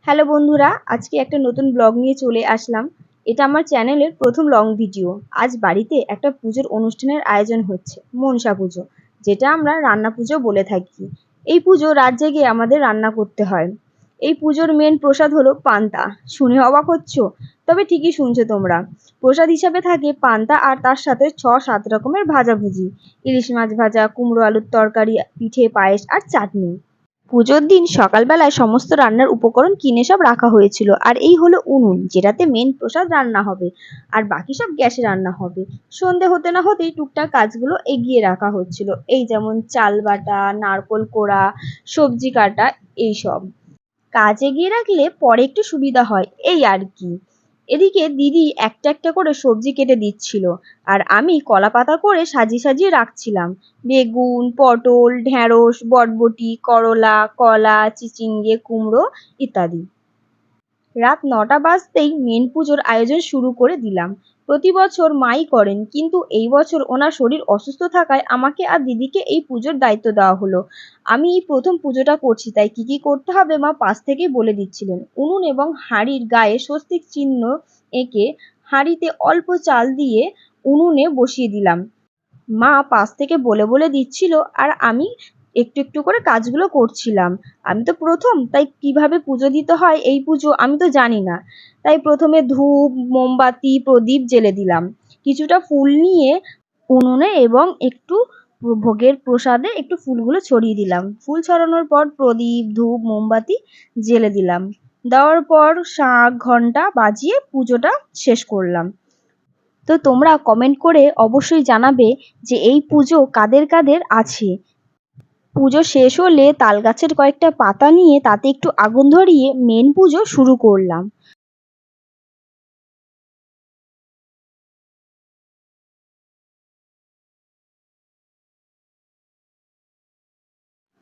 Hello বন্ধুরা, আজকে একটা নতুন ব্লগ নিয়ে চলে আসলাম। এটা আমার চ্যানেলের প্রথম লং ভিডিও। আজ বাড়িতে একটা পুজোর অনুষ্ঠানের আয়োজন হচ্ছে, মনসা পুজো, যেটা আমরা রান্না পুজো বলে থাকি। এই পুজো রাত জেগে আমাদের রান্না করতে হয়। এই পুজোর মেন প্রসাদ হলো পান্তা। শুনে অবাক হচ্ছ? তবে ঠিকই শুনছো তোমরা। প্রসাদ হিসাবে থাকে পান্তা আর তার সাথে 6-7 রকমের ভাজাভুজি, ইলিশ মাছ ভাজা, কুমড়ো আলুর তরকারি, পিঠে, পায়েস আর চাটনি। পুজোর দিন সকালবেলায় সমস্ত রান্নার উপকরণ কিনে সব রাখা হয়েছিল। আর এই হলো উনুন, যেটাতে মেন প্রসাদ রান্না হবে, আর বাকি সব গ্যাসে রান্না হবে। সন্ধে হতে না হতেই টুকটাক কাজগুলো এগিয়ে রাখা হচ্ছিল, এই যেমন চাল বাটা, নারকোল কোড়া, সবজি কাটা, এইসব কাজ এগিয়ে রাখলে পরে একটু সুবিধা হয়, এই আর কি। এদিকে দিদি একটা একটা করে সবজি কেটে দিচ্ছিল, আর আমি কলা পাতা করে সাজিয়ে সাজিয়ে রাখছিলাম। বেগুন, পটল, ঢেঁড়স, বটবটি, করলা, কলা, চিচিঙ্গে, কুমড়ো ইত্যাদি। রাত ৯টা বাজতেই মেন পুজোর আয়োজন শুরু করে দিলাম। প্রতি বছর মাই করেন, কিন্তু এই বছর ওনার শরীর অসুস্থ থাকায় আমাকে আর দিদিকে এই পুজোর দায়িত্ব দেওয়া হলো। আমি এই প্রথম পুজোটা করছি, তাই কি কি করতে হবে মা পাশ থেকেই বলে দিচ্ছিলেন। উনুন এবং হাঁড়ির গায়ে স্বস্তিক চিহ্ন এঁকে হাঁড়িতে অল্প চাল দিয়ে উনুনে বসিয়ে দিলাম। মা পাশ থেকে বলে বলে দিচ্ছিল, আর আমি একটু একটু করে কাজগুলো করছিলাম। আমি তো প্রথম, তাই কিভাবে পুজো দিতে হয় এই পুজো আমি তো জানি না। তাই প্রথমে ধূপ, মোমবাতি, প্রদীপ জ্বেলে দিলাম। কিছুটা ফুল নিয়ে উনুনে এবং একটু ভোগের প্রসাদে একটু ফুলগুলো ছড়িয়ে দিলাম। ফুল ছড়ানোর পর প্রদীপ, ধূপ, মোমবাতি জ্বেলে দিলাম। দেওয়ার পর শাঁখ ঘন্টা বাজিয়ে পুজোটা শেষ করলাম। তো তোমরা কমেন্ট করে অবশ্যই জানাবে যে এই পুজো কাদের কাদের আছে। পুজো শেষ হলে তাল গাছের কয়েকটা পাতা নিয়ে তাতে একটু আগুন ধরিয়ে মেন পুজো শুরু করলাম।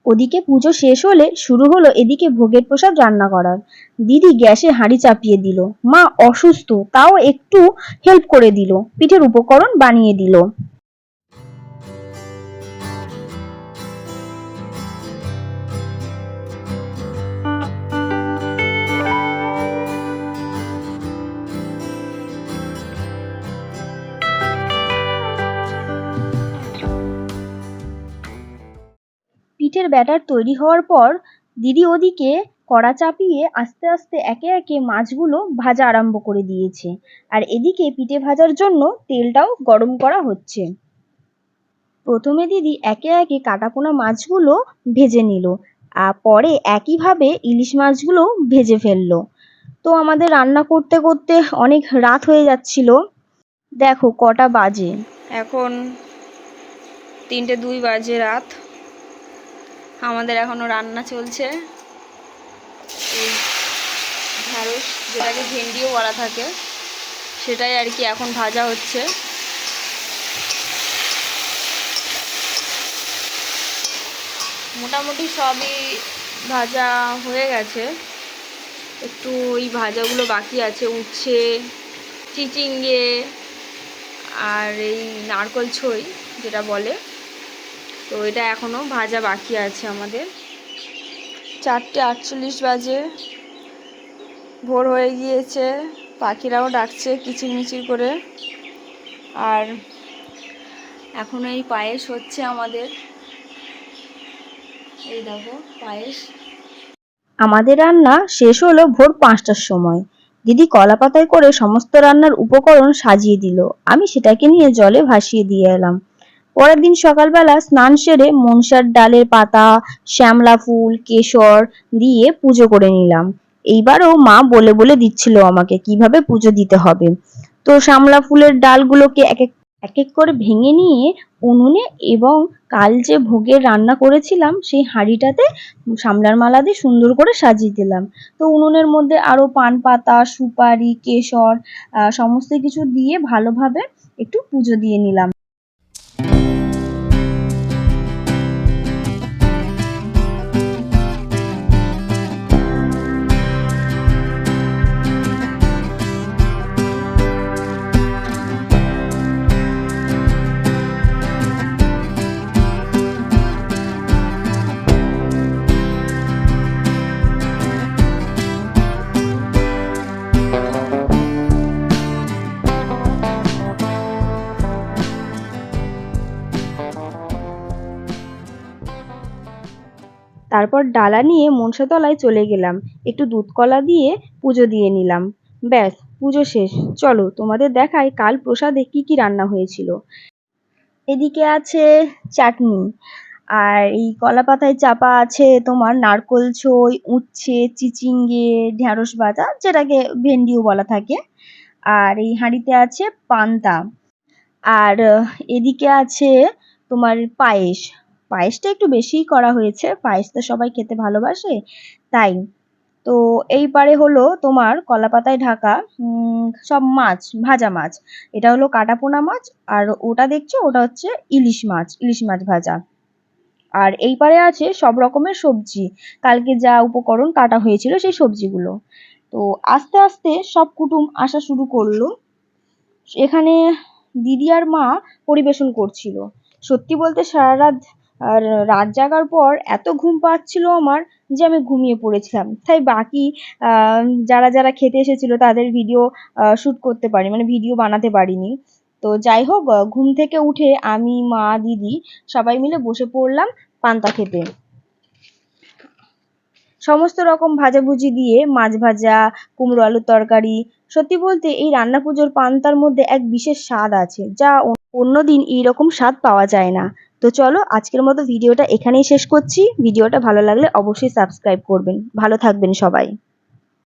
ওদিকে পুজো শেষ হলে শুরু হলো এদিকে ভোগের প্রসাদ রান্না করার। দিদি গ্যাসে হাঁড়ি চাপিয়ে দিল, মা অসুস্থ তাও একটু হেল্প করে দিল, পিঠের উপকরণ বানিয়ে দিল। পিঠের ব্যাটার তৈরি হওয়ার পর দিদি ওদিকে কড়া চাপিয়ে আস্তে আস্তে একে একে মাছগুলো ভাজা আরম্ভ করে দিয়েছে, আর এদিকে পিঠে ভাজার জন্য তেলটাও গরম করা হচ্ছে। প্রথমে দিদি একে একে কাটাপোনা মাছগুলো ভেজে নিল, আর পরে একইভাবে ইলিশ মাছগুলো ভেজে ফেললো। তো আমাদের রান্না করতে করতে অনেক রাত হয়ে যাচ্ছিল। দেখো কটা বাজে, এখন 3টে 2 বাজে রাত। আমাদের এখনো রান্না চলছে। এই ঢ্যাঁড়স, যেটাকে ভেন্ডিও বলা থাকে, সেটাই আর কি এখন ভাজা হচ্ছে। মোটামুটি সবই ভাজা হয়ে গেছে, একটু ওই ভাজাগুলো বাকি আছে, উচ্ছে, চিচিঙ্গে আর এই নারকোল ছই যেটা বলে, তো এটা এখনও ভাজা বাকি আছে আমাদের। 4টে 48 বাজে, ভোর হয়ে গিয়েছে, পাখিরাও ডাকছে কিচিরমিচির করে। আর এখন এই পায়েস হচ্ছে আমাদের, এই দেখো পায়েস। আমাদের রান্না শেষ হলো ভোর 5টার সময়। দিদি কলা পাতায় করে সমস্ত রান্নার উপকরণ সাজিয়ে দিল, আমি সেটাকে নিয়ে জলে ভাসিয়ে দিয়ে এলাম। পরের দিন সকালবেলা স্নান সেরে মনসার ডালের পাতা, শ্যামলা ফুল, কেশর দিয়ে পুজো করে নিলাম। এইবারও মা বলে বলে দিচ্ছিল আমাকে কিভাবে পুজো দিতে হবে। তো শ্যামলা ফুলের ডালগুলোকে এক এক করে ভেঙে নিয়ে উনুনে এবং কাল যে ভোগের রান্না করেছিলাম সেই হাঁড়িটাতে শামলার মালা দিয়ে সুন্দর করে সাজিয়ে দিলাম। তো উনুনের মধ্যে আরো পান পাতা, সুপারি, কেশর সমস্ত কিছু দিয়ে ভালোভাবে একটু পুজো দিয়ে নিলাম। তারপর ডালা নিয়ে মনসাতলায় চলে গেলাম, একটু দুধ কলা দিয়ে পুজো দিয়ে নিলাম। ব্যাস, পুজো শেষ। চলো তোমাদের দেখাই কাল প্রসাদে কি কি রান্না হয়েছিল। এদিকে আছে চাটনি, আর এই কলা পাতায় চাপা আছে তোমার নারকোল ছই, উচ্ছে, চিচিঙ্গে, ঢ্যাঁড়স ভাজা, যেটাকে ভেন্ডিও বলা থাকে। আর এই হাঁড়িতে আছে পান্তা। আর এদিকে আছে তোমার পায়েস। পায়েসটা একটু বেশিই করা হয়েছে, পায়েস তো সবাই খেতে ভালোবাসে, তাই। তো এইবারে হলো তোমার কলা পাতায় ঢাকা সব মাছ, ভাজা মাছ। এটা হলো কাটাপোনা মাছ, আর ওটা দেখছো ওটা হচ্ছে ইলিশ মাছ, ইলিশ মাছ ভাজা। আর এই পারে আছে সব রকমের সবজি, কালকে যা উপকরণ কাটা হয়েছিল সেই সবজিগুলো। তো আস্তে আস্তে সব কুটুম আসা শুরু করলো। এখানে দিদি আর মা পরিবেশন করছিল। সত্যি বলতে সারা রাত আর রাত জাগার পর এত ঘুম পাচ্ছিল আমার যে আমি ঘুমিয়ে পড়েছিলাম, তাই বাকি যারা যারা খেতে এসেছিল তাদের ভিডিও শুট করতে পারি, মানে ভিডিও বানাতে পারিনি। তো যাই হোক, ঘুম থেকে উঠে আমি, মা, দিদি সবাই মিলে বসে পড়লাম পান্তা খেতে। সমস্ত রকম ভাজাভুজি দিয়ে মাছ ভাজা, কুমড়ো আলুর তরকারি। সত্যি বলতে এই রান্না পুজোর পান্তার মধ্যে এক বিশেষ স্বাদ আছে, যা অন্যদিন এইরকম স্বাদ পাওয়া যায় না। তো চলো আজকের মতো ভিডিওটা এখানেই শেষ করছি। ভিডিওটা ভালো লাগলে অবশ্যই সাবস্ক্রাইব করবেন। ভালো থাকবেন সবাই।